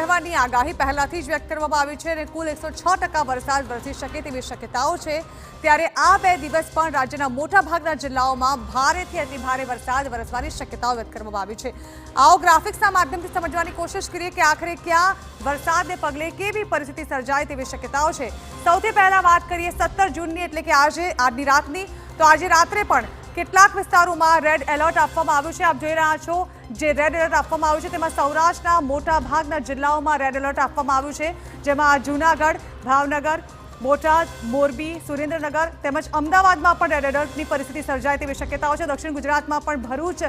વહેવાની આગાહી પહેલાથી જ વ્યક્ત કરવામાં આવી છે અને કુલ 106% વરસાદ વરસી શકે તેવી શક્યતાઓ છે। ત્યારે આ 2 દિવસ પણ રાજ્યના મોટાભાગના જિલ્લાઓમાં ભારેથી અતિભારે વરસાદ વરસવાની શક્યતાઓ વ્યક્ત કરવામાં આવી છે। આવો ગ્રાફિક્સના માધ્યમથી સમજવાની કોશિશ કરીએ કે આખરે ક્યાં વરસાદને પગલે કેવી પરિસ્થિતિ સર્જાય તેવી શક્યતાઓ છે। સૌથી પહેલા વાત કરીએ 17 જૂનની એટલે કે આજની રાતની, તો આજે રાત્રે પણ કેટલાક વિસ્તારોમાં રેડ એલર્ટ આપવામાં આવ્યું છે। આપ જોઈ રહ્યા છો જે રેડ એલર્ટ આપવામાં આવ્યું છે તેમાં સૌરાષ્ટ્રના મોટાભાગના જિલ્લાઓમાં રેડ એલર્ટ આપવામાં આવ્યું છે, જેમાં જૂનાગઢ, ભાવનગર, બોટાદ, મોરબી, સુરેન્દ્રનગર તેમજ અમદાવાદમાં પણ રેડ એલર્ટની પરિસ્થિતિ સર્જાય તેવી શક્યતાઓ છે। દક્ષિણ ગુજરાતમાં પણ ભરૂચ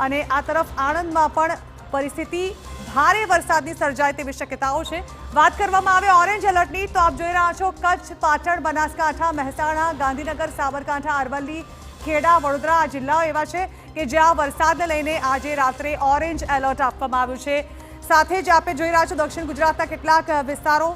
અને આ તરફ આણંદમાં પણ પરિસ્થિતિ ભારે વરસાદની સર્જાય તેવી શક્યતાઓ છે। વાત કરવામાં આવે ઓરેન્જ એલર્ટની, તો આપ જોઈ રહ્યા છો કચ્છ, પાટણ, બનાસકાંઠા, મહેસાણા, ગાંધીનગર, સાબરકાંઠા, અરવલ્લી, ખેડા, વડોદરા આ જિલ્લાઓ એવા છે કે જ્યાં વરસાદને લઈને આજે રાત્રે ઓરેન્જ એલર્ટ આપવામાં આવ્યું છે। સાથે જ આપણે જોઈ રહ્યા છો દક્ષિણ ગુજરાતના કેટલાક વિસ્તારો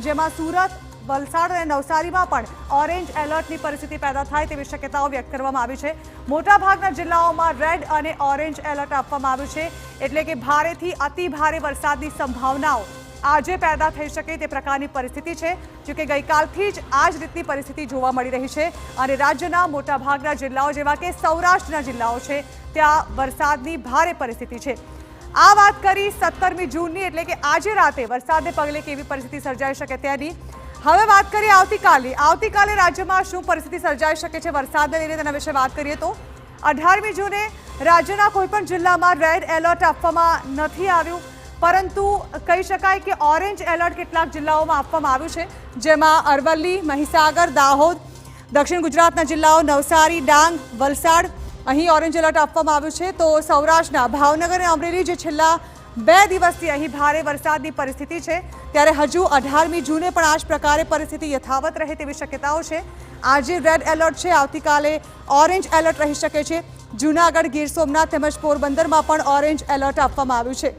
જેમાં સુરત, વલસાડ અને નવસારીમાં પણ ઓરેન્જ એલર્ટની પરિસ્થિતિ પેદા થાય તેવી શક્યતાઓ વ્યક્ત કરવામાં આવી છે। મોટાભાગના જિલ્લાઓમાં રેડ અને ઓરેન્જ એલર્ટ આપવામાં આવ્યું છે, એટલે કે ભારેથી અતિ ભારે વરસાદની સંભાવનાઓ આજે પેદા થઈ શકે તે પ્રકારની પરિસ્થિતિ છે। જોકે ગઈકાલથી જ આ જ રીતની પરિસ્થિતિ જોવા મળી રહી છે અને રાજ્યના મોટાભાગના જિલ્લાઓ જેવા કે સૌરાષ્ટ્રના જિલ્લાઓ છે ત્યાં વરસાદની ભારે પરિસ્થિતિ છે। આ વાત કરી 17મી જૂનની એટલે કે આજે રાતે વરસાદને પગલે કેવી પરિસ્થિતિ સર્જાઈ શકે તેની। હવે વાત કરીએ આવતીકાલે રાજ્યમાં શું પરિસ્થિતિ સર્જાઈ શકે છે વરસાદને લઈને તેના વિશે વાત કરીએ તો 18મી જૂને રાજ્યના કોઈપણ જિલ્લામાં રેડ એલર્ટ આપવામાં નથી આવ્યું, પરંતુ કહી શકાય કે ઓરેન્જ એલર્ટ કેટલાક જિલ્લાઓમાં આપવામાં આવ્યું છે, જેમાં અરવલ્લી, મહીસાગર, દાહોદ, દક્ષિણ ગુજરાતના જિલ્લાઓ નવસારી, ડાંગ, વલસાડ અહીં ઓરેન્જ એલર્ટ આપવામાં આવ્યું છે। તો સૌરાષ્ટ્રના ભાવનગર અને અમરેલી જે છેલ્લા 2 દિવસથી અહીં ભારે વરસાદની પરિસ્થિતિ છે, ત્યારે હજુ 18મી જૂને પણ આ જ પ્રકારે પરિસ્થિતિ યથાવત રહે તેવી શક્યતાઓ છે। આજે રેડ એલર્ટ છે, આવતીકાલે ઓરેન્જ એલર્ટ રહી શકે છે। જૂનાગઢ, ગીર સોમનાથ તેમજ પોરબંદરમાં પણ ઓરેન્જ એલર્ટ આપવામાં આવ્યું છે।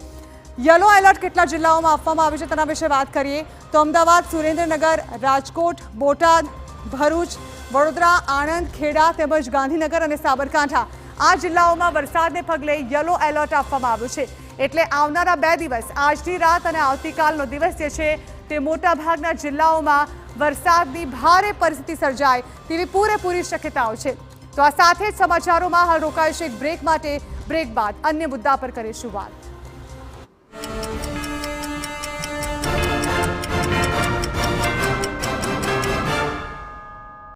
યલો એલર્ટ કેટલા જિલ્લાઓમાં આપવામાં આવ્યું છે તેના વિશે વાત કરીએ તો અમદાવાદ, સુરેન્દ્રનગર, રાજકોટ, બોટાદ, ભરૂચ, વડોદરા, આણંદ, ખેડા તેમજ ગાંધીનગર અને સાબરકાંઠા આ જિલ્લાઓમાં વરસાદને પગલે યલો એલર્ટ આપવામાં આવ્યું છે। એટલે આવનારા 2 દિવસ આજની રાત અને આવતીકાલનો દિવસ જે છે તે મોટાભાગના જિલ્લાઓમાં વરસાદની ભારે પરિસ્થિતિ સર્જાય તેવી પૂરેપૂરી શક્યતાઓ છે। તો આ સાથે જ સમાચારોમાં હાલ રોકાઈશું એક બ્રેક માટે। બ્રેક બાદ અન્ય મુદ્દા પર કરીશું વાત।